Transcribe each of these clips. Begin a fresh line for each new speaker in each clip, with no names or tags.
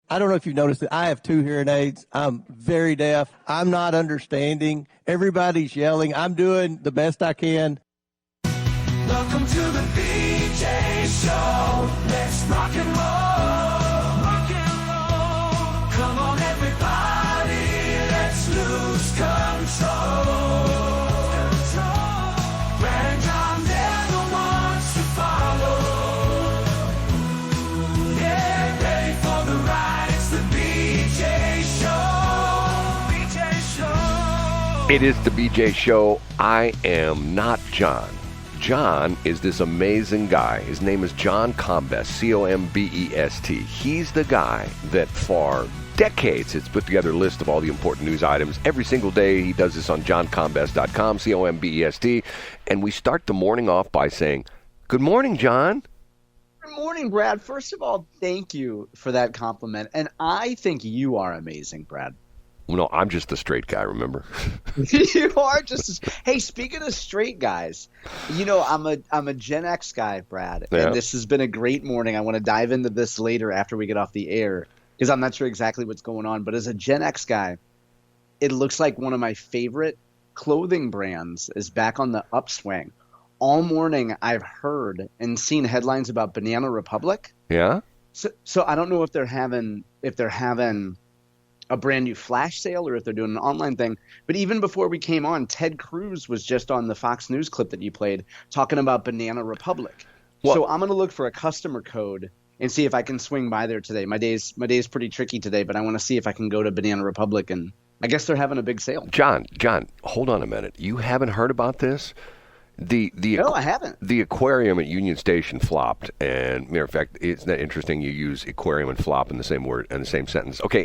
I don't know if you've noticed it. I have two hearing aids. I'm very deaf. I'm not understanding. Everybody's yelling. I'm doing the best I can.
Welcome to the BJ Show. Let's rock and roll. Rock and roll. Come on, everybody. Let's lose control. Brand John never wants to follow. Yeah, ready for the ride. It's the BJ Show. BJ Show.
It is the BJ Show. I am not John. John is this amazing guy. His name is John Combest, C-O-M-B-E-S-T. He's the guy that for decades has put together a list of all the important news items. Every single day he does this on johncombest.com, C-O-M-B-E-S-T. And we start the morning off by saying, good morning, John.
Good morning, Brad. First of all, thank you for that compliment. And I think you are amazing, Brad.
No, I'm just the straight guy, remember?
You are just hey, speaking of straight guys, I'm a Gen X guy, Brad,
Yeah.
and this has been a great morning. I want to dive into this later after we get off the air because I'm not sure exactly what's going on. But as a Gen X guy, it looks like one of my favorite clothing brands is back on the upswing. All morning, I've heard and seen headlines about Banana Republic.
Yeah?
So I don't know if they're having a brand new flash sale or if they're doing an online thing. But even before we came on, Ted Cruz was just on the Fox News clip that you played talking about Banana Republic.
What?
So I'm going to look for a customer code and see if I can swing by there today. My day's pretty tricky today, but I want to see if I can go to Banana Republic, and I guess they're having a big sale.
John, hold on a minute. You haven't heard about this?
No, I haven't.
The aquarium at Union Station flopped, and matter of fact, isn't that interesting? You use aquarium and flop in the same word in the same sentence. Okay,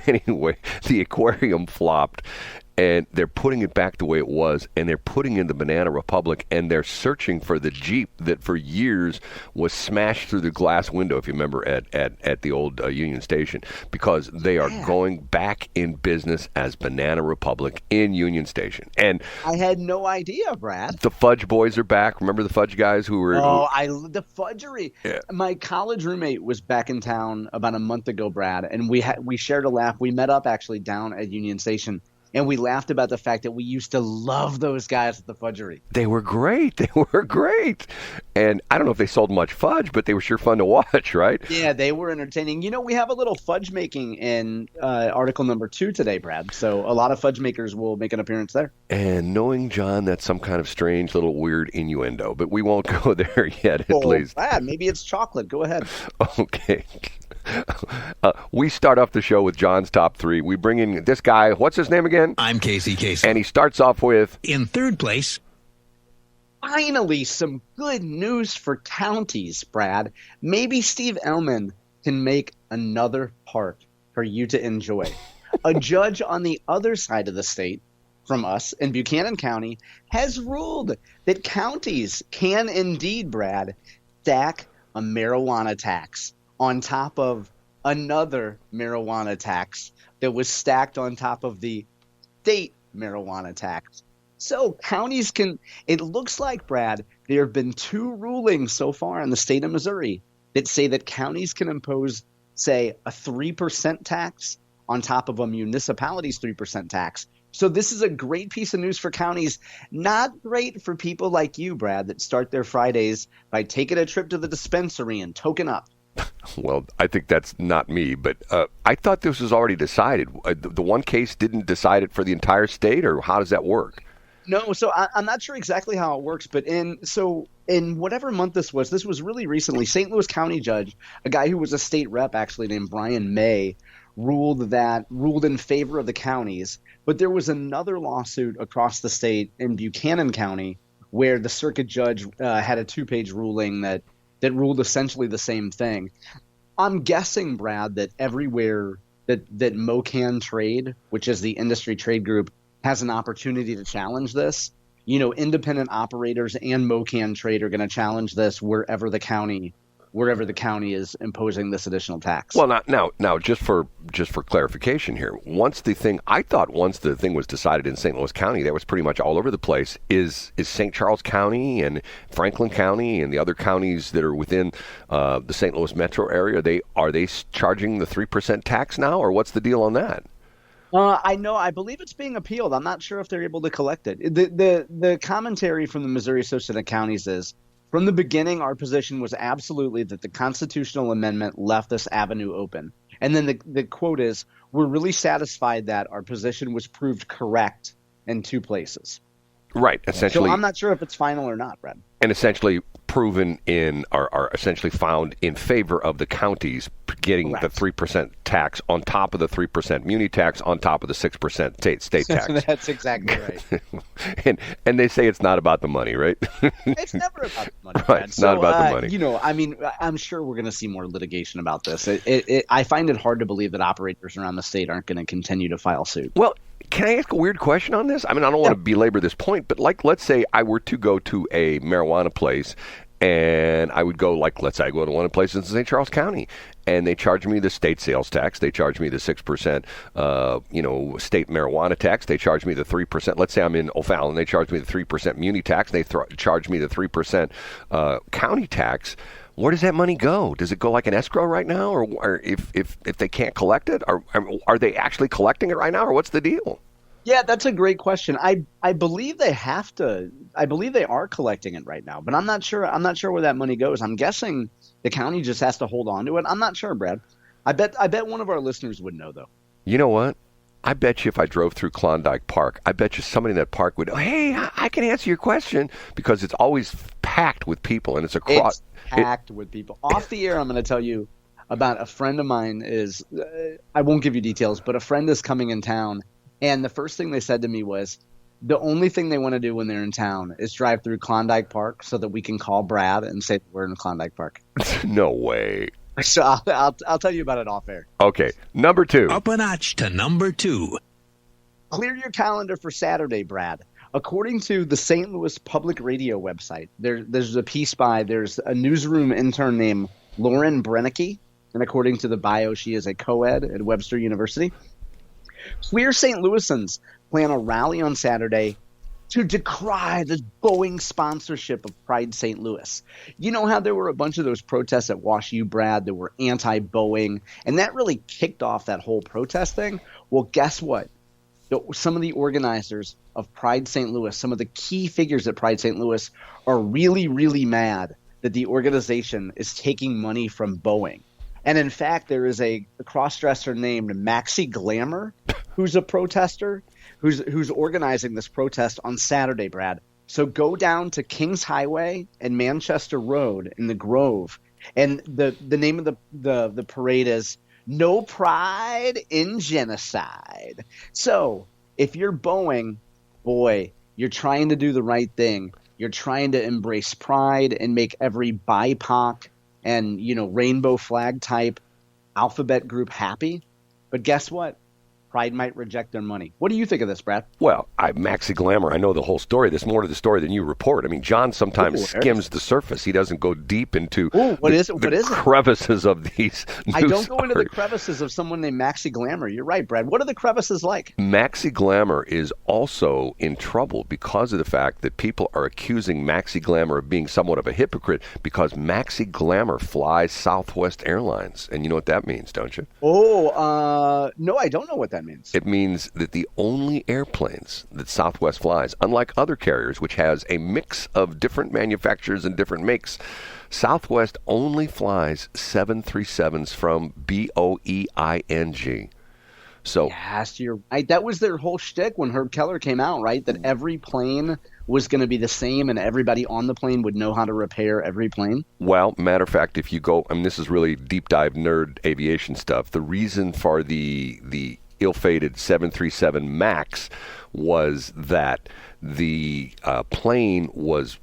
anyway, the aquarium flopped, and they're putting it back the way it was, and they're putting in the Banana Republic, and they're searching for the Jeep that for years was smashed through the glass window, if you remember, at the old Union Station, because they are going back in business as Banana Republic in Union Station. And
I had no idea, Brad.
the Fudge Boys are back. Remember the Fudge guys who were...
The Fudgery.
Yeah.
My college roommate was back in town about a month ago, Brad, and we shared a laugh. We met up actually down at Union Station, and we laughed about the fact that we used to love those guys at the Fudgery.
They were great. They were great. And I don't know if they sold much fudge, but they were sure fun to watch, right?
Yeah, they were entertaining. We have a little fudge making in article number 2 today, Brad. So a lot of fudge makers will make an appearance there.
And knowing John, that's some kind of strange little weird innuendo, but we won't go there yet, at least.
Brad, maybe it's chocolate. Go ahead.
Okay. We start off the show with John's top 3. We bring in this guy. What's his name again?
I'm Casey.
And he starts off with...
In third place,
Finally, some good news for counties, Brad. Maybe Steve Ellman can make another park for you to enjoy. A judge on the other side of the state from us in Buchanan County has ruled that counties can indeed, Brad, stack a marijuana tax on top of another marijuana tax that was stacked on top of the state marijuana tax. So counties can, it looks like, Brad, there have been 2 rulings so far in the state of Missouri that say that counties can impose, say, a 3% tax on top of a municipality's 3% tax. So this is a great piece of news for counties. Not great for people like you, Brad, that start their Fridays by taking a trip to the dispensary and toking up.
Well, I think that's not me, but I thought this was already decided. The one case didn't decide it for the entire state, or how does that work?
No, so I'm not sure exactly how it works, but in whatever month this was really recently, St. Louis County judge, a guy who was a state rep actually named Brian May, ruled in favor of the counties. But there was another lawsuit across the state in Buchanan County where the circuit judge had a 2-page ruling that ruled essentially the same thing. I'm guessing, Brad, that everywhere that MoCan Trade, which is the industry trade group, has an opportunity to challenge this. Independent operators and MoCan Trade are going to challenge this wherever the county wherever the county is imposing this additional tax.
Well, now, just for clarification here, once the thing was decided in St. Louis County, that was pretty much all over the place. Is St. Charles County and Franklin County and the other counties that are within the St. Louis metro area, are they charging the 3% tax now, or what's the deal on that?
I believe it's being appealed. I'm not sure if they're able to collect it. The commentary from the Missouri Association of Counties is, from the beginning, our position was absolutely that the constitutional amendment left this avenue open. And then the quote is, we're really satisfied that our position was proved correct in 2 places.
Right, essentially.
So I'm not sure if it's final or not, Brad.
And essentially proven are essentially found in favor of the counties getting
Correct.
the 3% tax on top of the 3% muni tax on top of the 6% state tax.
That's exactly right.
and they say it's not about the money, right?
It's never about the money, Brad.
Right, it's not about the money.
You know, I mean, I'm sure we're going to see more litigation about this. I find it hard to believe that operators around the state aren't going to continue to file suit.
Well, can I ask a weird question on this? I mean, I don't want to belabor this point, but let's say I were to go to a marijuana place, and I would go, let's say I go to one of the places in St. Charles County, and they charge me the state sales tax. They charge me the 6%, state marijuana tax. They charge me the 3%. Let's say I'm in O'Fallon. They charge me the 3% muni tax. They charge me the 3% county tax. Where does that money go? Does it go like an escrow right now, or if they can't collect it, are they actually collecting it right now, or what's the deal?
Yeah, that's a great question. I believe they have to. I believe they are collecting it right now, but I'm not sure. I'm not sure where that money goes. I'm guessing the county just has to hold on to it. I'm not sure, Brad. I bet one of our listeners would know, though.
You know what? I bet you if I drove through Klondike Park, I bet you somebody in that park would, hey, I can answer your question, because it's always packed with people, and it's
packed with people. Off the air, I'm going to tell you about a friend of mine is, I won't give you details, but a friend is coming in town, and the first thing they said to me was, the only thing they want to do when they're in town is drive through Klondike Park so that we can call Brad and say we're in Klondike Park.
No way.
So I'll tell you about it off air.
Okay, number 2.
Up a notch to number 2.
Clear your calendar for Saturday, Brad. According to the St. Louis Public Radio website, there's a newsroom intern named Lauren Brennicky, and according to the bio, she is a co-ed at Webster University. Clear St. Louisans plan a rally on Saturday to decry the Boeing sponsorship of Pride St. Louis. You know how there were a bunch of those protests at Wash U, Brad, that were anti-Boeing, and that really kicked off that whole protest thing? Well, guess what? Some of the organizers of Pride St. Louis, some of the key figures at Pride St. Louis, are really, really mad that the organization is taking money from Boeing. And in fact, there is a cross-dresser named Maxi Glamour, who's a protester, who's organizing this protest on Saturday, Brad. So go down to Kings Highway and Manchester Road in the Grove, and the name of the parade is No Pride in Genocide. So if you're Boeing, boy, you're trying to do the right thing. You're trying to embrace pride and make every BIPOC and rainbow flag type alphabet group happy. But guess what? Pride might reject their money. What do you think of this, Brad?
Well, Maxi Glamour, I know the whole story. There's more to the story than you report. I mean, John sometimes skims the surface. He doesn't go deep into the crevices of these news
I don't go into the
stories.
crevices of someone named Maxi Glamour. You're right, Brad. What are the crevices like?
Maxi Glamour is also in trouble because of the fact that people are accusing Maxi Glamour of being somewhat of a hypocrite, because Maxi Glamour flies Southwest Airlines. And you know what that means, don't you?
No, I don't know what that means.
It means that the only airplanes that Southwest flies, unlike other carriers, which has a mix of different manufacturers and different makes, Southwest only flies 737s from Boeing. So
Yes, you're right. That was their whole shtick when Herb Keller came out, right? That every plane was going to be the same and everybody on the plane would know how to repair every plane.
Well, matter of fact, if you go, I mean, this is really deep dive nerd aviation stuff. The reason for the ill-fated 737 MAX was that the plane was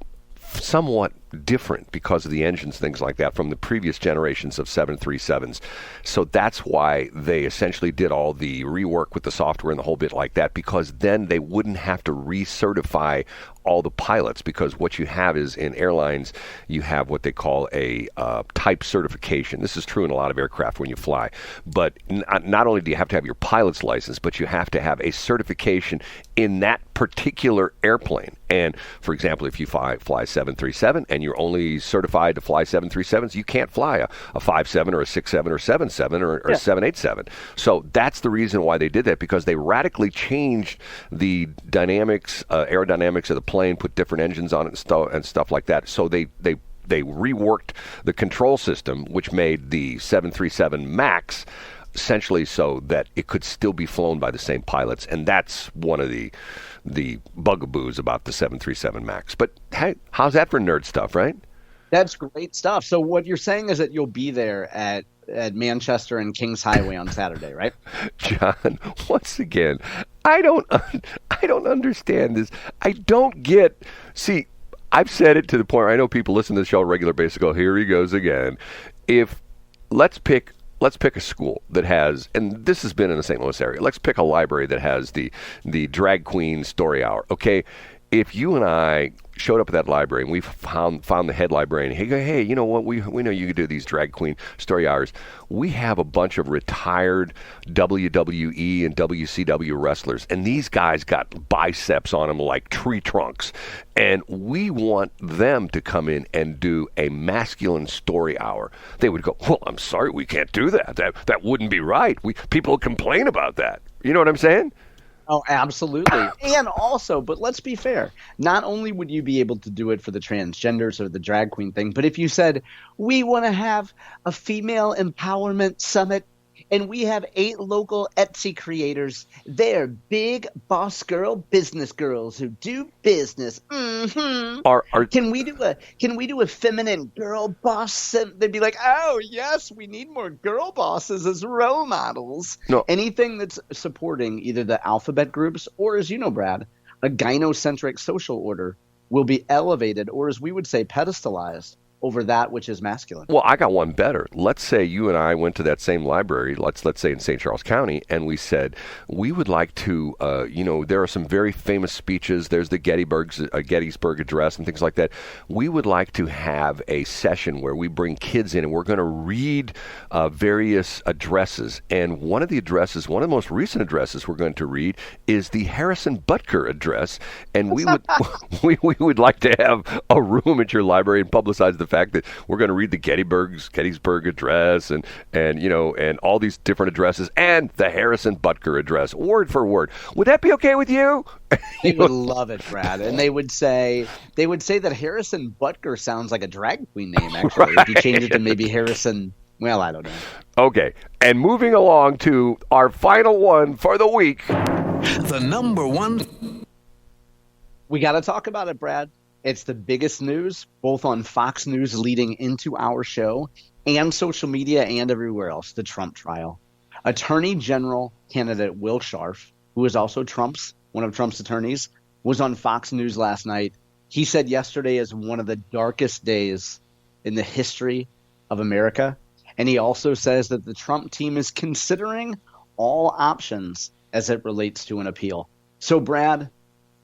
somewhat different because of the engines, things like that, from the previous generations of 737s. So that's why they essentially did all the rework with the software and the whole bit like that, because then they wouldn't have to recertify all the pilots, because what you have is in airlines, you have what they call a type certification. This is true in a lot of aircraft when you fly. But not only do you have to have your pilot's license, but you have to have a certification in that particular airplane. And for example, if you fly 737 and you're only certified to fly 737s, you can't fly a 57 or a 67 or 77 or a 787. So that's the reason why they did that, because they radically changed the dynamics, aerodynamics of the plane, put different engines on it and stuff like that. So they reworked the control system, which made the 737 MAX essentially so that it could still be flown by the same pilots. And that's one of the bugaboos about the 737 MAX. But hey, how's that for nerd stuff, right?
That's great stuff. So what you're saying is that you'll be there at Manchester and Kings Highway on Saturday, right?
John, once again, I don't understand this. I don't get. See, I've said it to the point where I know people listen to the show on a regular basis go, here he goes again. Let's pick a school that has, and this has been in the St. Louis area, let's pick a library that has the drag queen story hour, okay? If you and I showed up at that library and we found the head librarian, hey, you know what, we know you can do these drag queen story hours. We have a bunch of retired WWE and WCW wrestlers, and these guys got biceps on them like tree trunks, and we want them to come in and do a masculine story hour. They would go, well, I'm sorry, we can't do that. That wouldn't be right. People complain about that. You know what I'm saying?
Oh, absolutely. And also, but let's be fair, not only would you be able to do it for the transgenders or the drag queen thing, but if you said, we want to have a female empowerment summit, and we have 8 local Etsy creators, they're big boss girl business girls who do business. Mm-hmm. Can we do a feminine girl boss? They'd be like, oh yes, we need more girl bosses as role models.
No.
Anything that's supporting either the alphabet groups or, as you know, Brad, a gynocentric social order will be elevated, or as we would say, pedestalized over that which is masculine.
Well, I got one better. Let's say you and I went to that same library, let's say in St. Charles County, and we said, we would like to, there are some very famous speeches. There's the Gettysburg Address and things like that. We would like to have a session where we bring kids in and we're going to read various addresses. And one of the most recent addresses we're going to read is the Harrison Butker Address. And we would like to have a room at your library and publicize the fact that we're going to read the Gettysburg Address and all these different addresses and the Harrison Butker Address, word for word. Would that be okay with you?
They would love it, Brad. And they would say that Harrison Butker sounds like a drag queen name, actually. Right. If you change it to maybe Harrison, well, I don't know.
Okay. And moving along to our final one for the week.
The number one.
We got to talk about it, Brad. It's the biggest news, both on Fox News leading into our show and social media and everywhere else, the Trump trial. Attorney General candidate Will Scharf, who is also one of Trump's attorneys, was on Fox News last night. He said yesterday is one of the darkest days in the history of America. And he also says that the Trump team is considering all options as it relates to an appeal. So, Brad,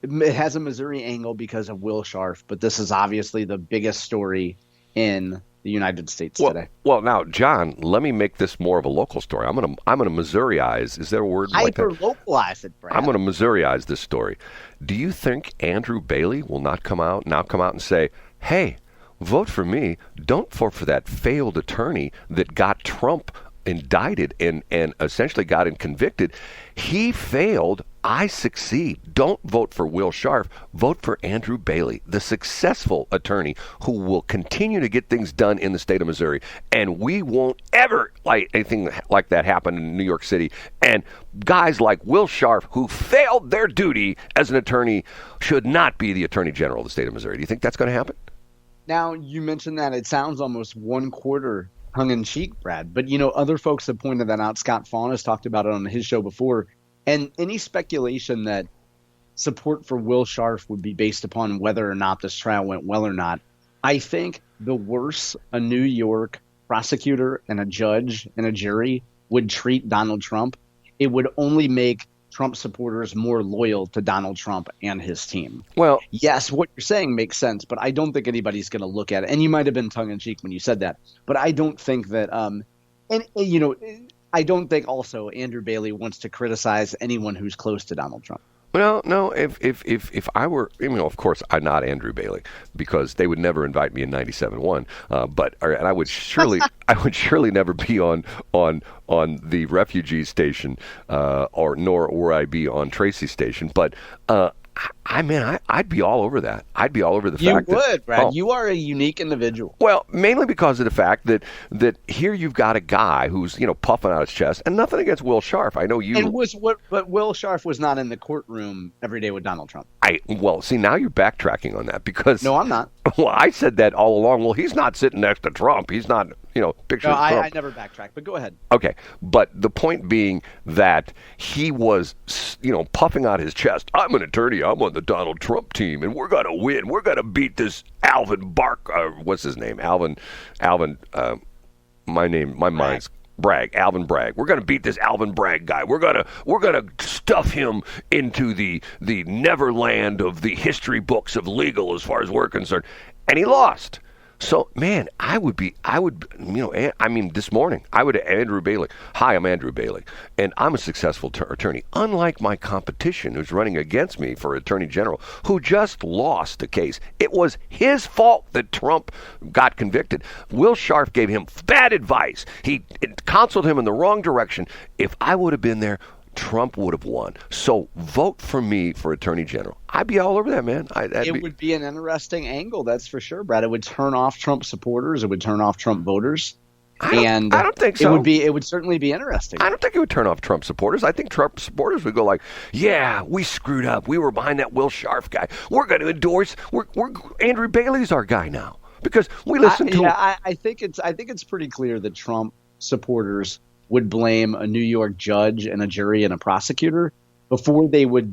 it has a Missouri angle because of Will Scharf, but this is obviously the biggest story in the United States today.
Well, now, John, let me make this more of a local story. I'm gonna Missouriize. Is there a word like that?
Hyper-localize it, Brad.
I'm gonna Missouriize this story. Do you think Andrew Bailey will not come out and say, "Hey, vote for me. Don't vote for that failed attorney that got Trump indicted and essentially got him convicted. He failed. I succeed. Don't vote for Will Scharf. Vote for Andrew Bailey, the successful attorney who will continue to get things done in the state of Missouri. And we won't ever let anything like that happen in New York City. And guys like Will Scharf, who failed their duty as an attorney, should not be the attorney general of the state of Missouri. Do you think that's going to happen?
Now, you mentioned that it sounds almost one quarter tongue-in-cheek, Brad. But, other folks have pointed that out. Scott Fawn has talked about it on his show before. And any speculation that support for Will Scharf would be based upon whether or not this trial went well or not I think the worse a New York prosecutor and a judge and a jury would treat Donald Trump, it would only make Trump supporters more loyal to Donald Trump and his team.
Well,
Yes, what you're saying makes sense, but I don't think anybody's going to look at it. And you might have been tongue in cheek when you said that, but I don't think that. I don't think also Andrew Bailey wants to criticize anyone who's close to Donald Trump.
well, no. If I were, of course, I'm not Andrew Bailey because they would never invite me in 97.1. And I would surely, never be on the refugee station, nor would I be on Tracy's station. But I'd be all over that. I'd be all over the fact
You would,
that,
Brad. You are a unique individual.
Well, mainly because of the fact that here you've got a guy who's puffing out his chest, and nothing against Will Scharf. I know you.
But Will Scharf was not in the courtroom every day with Donald Trump.
See, now you're backtracking on that because
No, I'm not.
Well, I said that all along. Well, he's not sitting next to Trump. He's not, pictures
No,
of Trump.
I never backtrack. But go ahead.
Okay, but the point being that he was, puffing out his chest. I'm an attorney. I'm on the Donald Trump team, and we're gonna win. We're gonna beat this Alvin what's his name? Alvin. My mind's Bragg. Alvin Bragg. We're gonna beat this Alvin Bragg guy. We're gonna stuff him into the neverland of the history books of legal, as far as we're concerned, and he lost. So, man, this morning, I would have Andrew Bailey. Hi, I'm Andrew Bailey, and I'm a successful attorney. Unlike my competition who's running against me for Attorney General, who just lost the case. It was his fault that Trump got convicted. Will Scharf gave him bad advice. He counseled him in the wrong direction. If I would have been there, Trump would have won. So vote for me for Attorney General. I'd be all over that, man.
It would be an interesting angle, that's for sure, Brad. It would turn off Trump supporters. It would turn off Trump voters.
I don't think so.
It would certainly be interesting.
I don't think it would turn off Trump supporters. I think Trump supporters would go like, yeah, we screwed up. We were behind that Will Scharf guy. We're going to endorse. We're Andrew Bailey's our guy now because we listen to him.
I think it's pretty clear that Trump supporters would blame a New York judge and a jury and a prosecutor before they would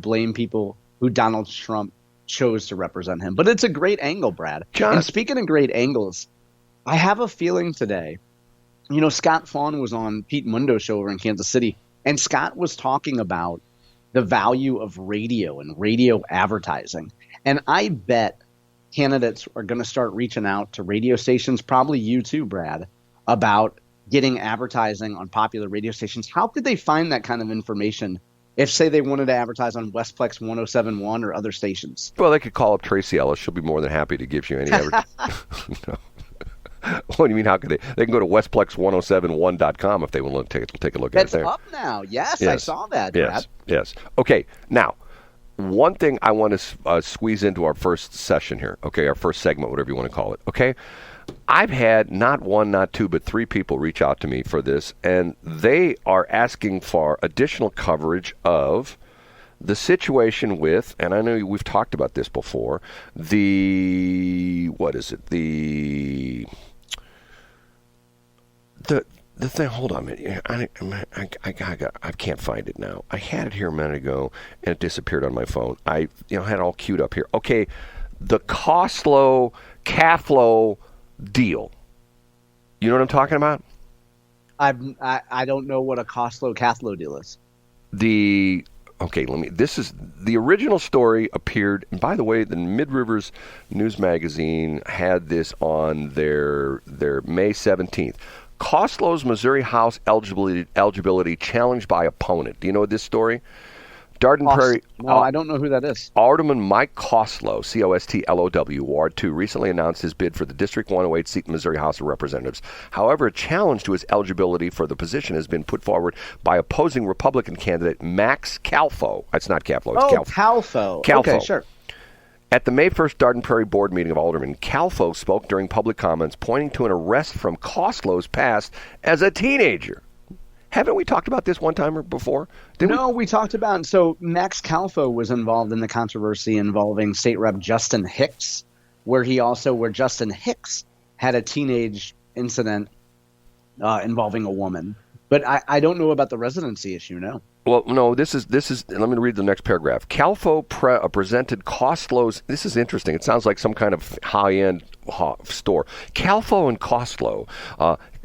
blame people who Donald Trump chose to represent him. But it's a great angle, Brad.
John.
And speaking of great angles, I have a feeling today, Scott Fawn was on Pete Mundo's show over in Kansas City, and Scott was talking about the value of radio and radio advertising. And I bet candidates are going to start reaching out to radio stations, probably you too, Brad, about getting advertising on popular radio stations. How could they find that kind of information if, say, they wanted to advertise on Westplex 107.1 or other stations?
Well, they could call up Tracy Ellis. She'll be more than happy to give you any No. What do you mean? How could they? They can go to westplex1071.com if they want to take a look at it there.
That's up now. Yes, I saw that, Brad.
Yes. Okay, now, one thing I want to squeeze into our first session here, okay, our first segment, whatever you want to call it, okay? I've had not one, not two, but three people reach out to me for this, and they are asking for additional coverage of the situation with, and I know we've talked about this before, the thing. Hold on a minute. I can't find it now. I had it here a minute ago, and it disappeared on my phone. I had it all queued up here. Okay, the Coslow, Calfo deal. You know what I'm talking about?
I don't know what a Coslow deal is.
This is the original story appeared, and by the way, the Mid-Rivers News Magazine had this on their May 17th. Coslow's Missouri House eligibility challenged by opponent. Do you know this story? Darden Prairie.
No, I don't know who that is.
Alderman Mike Coslow, Costlow, Ward 2, recently announced his bid for the District 108 seat in Missouri House of Representatives. However, a challenge to his eligibility for the position has been put forward by opposing Republican candidate Max Calfo. It's not Calfo, it's Calfo.
Calfo. Okay, sure.
At the May 1st Darden Prairie Board meeting of Aldermen, Calfo spoke during public comments, pointing to an arrest from Coslow's past as a teenager. Haven't we talked about this one time or before?
We talked about. So Max Calfo was involved in the controversy involving State Rep Justin Hicks, where Justin Hicks had a teenage incident involving a woman. But I don't know about the residency issue, no.
Well, no, this is. Let me read the next paragraph. Calfo presented Coslow's. This is interesting. It sounds like some kind of high-end store. Calfo and Coslow.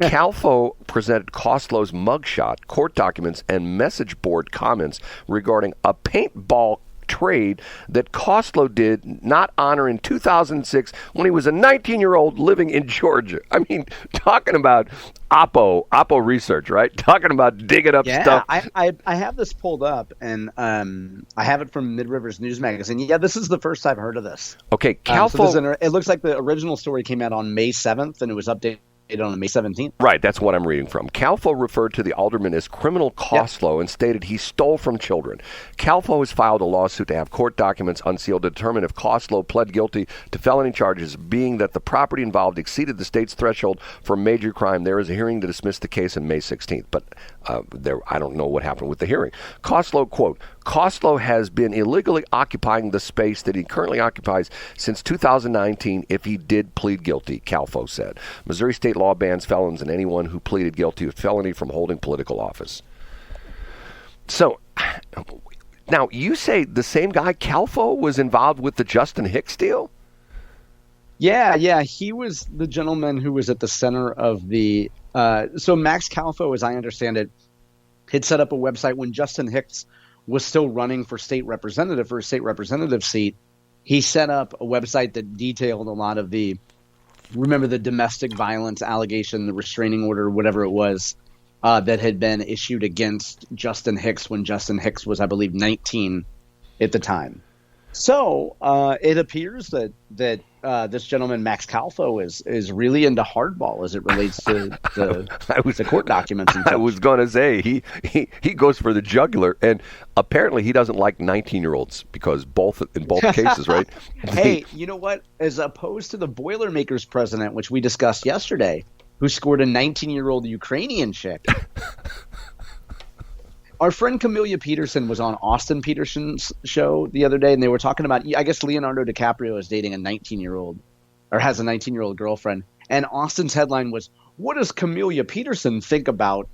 Calfo presented Coslow's mugshot, court documents, and message board comments regarding a paintball trade that Coslow did not honor in 2006 when he was a 19-year-old living in Georgia. I mean, talking about Oppo research, right? Talking about digging up stuff.
I have this pulled up, and I have it from Mid-Rivers News Magazine. Yeah, this is the first I've heard of this.
Okay, Calfo.
It looks like the original story came out on May 7th, and it was updated on May 17th.
Right, that's what I'm reading from. Calfo referred to the alderman as criminal Coslow and stated he stole from children. Calfo has filed a lawsuit to have court documents unsealed to determine if Coslow pled guilty to felony charges, being that the property involved exceeded the state's threshold for a major crime. There is a hearing to dismiss the case on May 16th, but I don't know what happened with the hearing. Coslow, quote, Coslow has been illegally occupying the space that he currently occupies since 2019 if he did plead guilty, Calfo said. Missouri state law bans felons and anyone who pleaded guilty of felony from holding political office. So, now you say the same guy, Calfo, was involved with the Justin Hicks deal?
Yeah, he was the gentleman who was at the center of the so Max Calfo, as I understand it, had set up a website when Justin Hicks was still running for a state representative seat. He set up a website that detailed a lot of the domestic violence allegation, the restraining order, whatever it was, that had been issued against Justin Hicks when Justin Hicks was, I believe, 19 at the time. So it appears that this gentleman, Max Calfo, is really into hardball as it relates to the court documents. And
I was going to say he goes for the jugular, and apparently he doesn't like 19-year-olds because in both cases, right?
Hey, you know what? As opposed to the Boilermakers president, which we discussed yesterday, who scored a 19-year-old Ukrainian chick. Our friend Camellia Peterson was on Austin Peterson's show the other day, and they were talking about, I guess Leonardo DiCaprio is dating a 19-year-old, or has a 19-year-old girlfriend. And Austin's headline was, "What does Camellia Peterson think about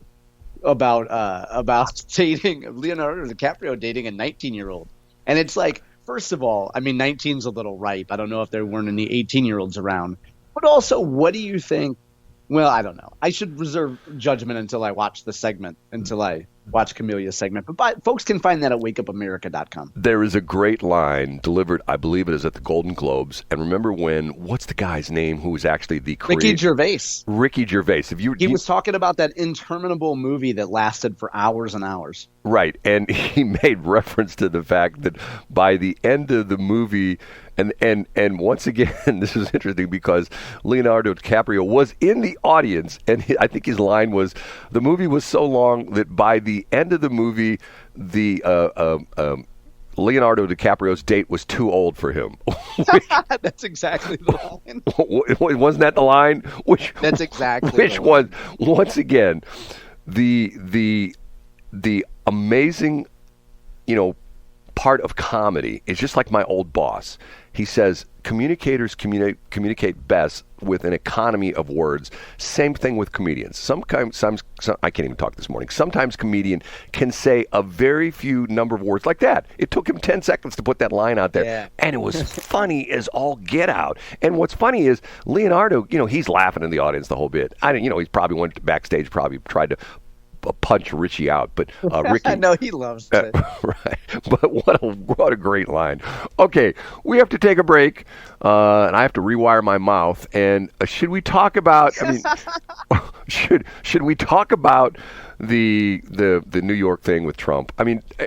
dating Leonardo DiCaprio dating a 19-year-old?" And it's like, first of all, I mean, 19's a little ripe. I don't know if there weren't any 18-year-olds around. But also, what do you think? Well, I don't know. I should reserve judgment until I watch the segment, until I watch Camelia's segment. But folks can find that at wakeupamerica.com.
There is a great line delivered, I believe it is at the Golden Globes. And remember what's the guy's name who was actually the creator?
Ricky Gervais.
Ricky Gervais.
He was talking about that interminable movie that lasted for hours and hours.
Right. And he made reference to the fact that by the end of the movie, and once again, this is interesting because Leonardo DiCaprio was in the audience, and I think his line was, the movie was so long that by the end of the movie, the Leonardo DiCaprio's date was too old for him.
That's exactly the line.
Wasn't that the line?
That's exactly
which
the
one. Once again, the amazing, part of comedy is just like my old boss. He says communicators communicate best with an economy of words. Same thing with comedians. Sometimes I can't even talk this morning. Sometimes comedian can say a very few number of words like that. It took him 10 seconds to put that line out there, and it was funny as all get out. And what's funny is Leonardo, he's laughing in the audience the whole bit. He's probably went backstage, probably tried to punch Richie out, but Ricky.
No, he loves it.
Right, but what a great line. Okay, we have to take a break, and I have to rewire my mouth. And should we talk about? Should we talk about the New York thing with Trump?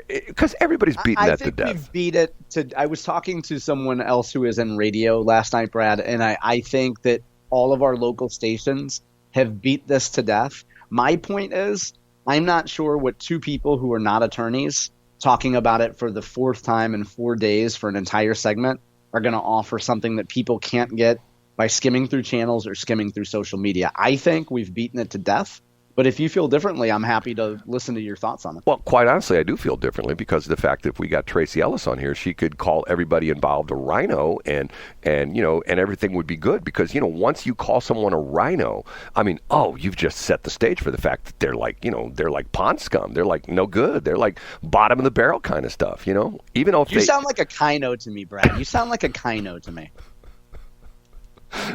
Because everybody's beating that to death.
I think we've beat it to. I was talking to someone else who is in radio last night, Brad, and I think that all of our local stations have beat this to death. My point is, I'm not sure what two people who are not attorneys talking about it for the fourth time in 4 days for an entire segment are going to offer something that people can't get by skimming through channels or skimming through social media. I think we've beaten it to death. But if you feel differently, I'm happy to listen to your thoughts on it.
Well, quite honestly, I do feel differently because of the fact that if we got Tracy Ellis on here, she could call everybody involved a rhino, and everything would be good. Because once you call someone a rhino, I mean, you've just set the stage for the fact that they're like pond scum. They're like no good. They're like bottom of the barrel kind of stuff. Even though
you sound like a kino to me, Brad. You sound like a kino to me,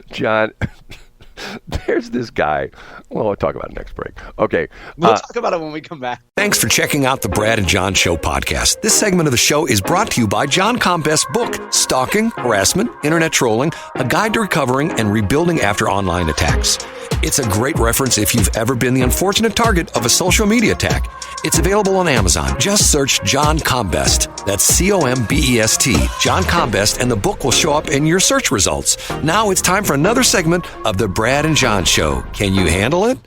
John. There's this guy. Well, I'll talk about it next break. Okay.
We'll talk about it when we come back.
Thanks for checking out the Brad and John Show podcast. This segment of the show is brought to you by John Combest's book, Stalking, Harassment, Internet Trolling, A Guide to Recovering and Rebuilding After Online Attacks. It's a great reference if you've ever been the unfortunate target of a social media attack. It's available on Amazon. Just search John Combest. That's Combest, John Combest, and the book will show up in your search results. Now it's time for another segment of the Brad and John Show. Can you handle it?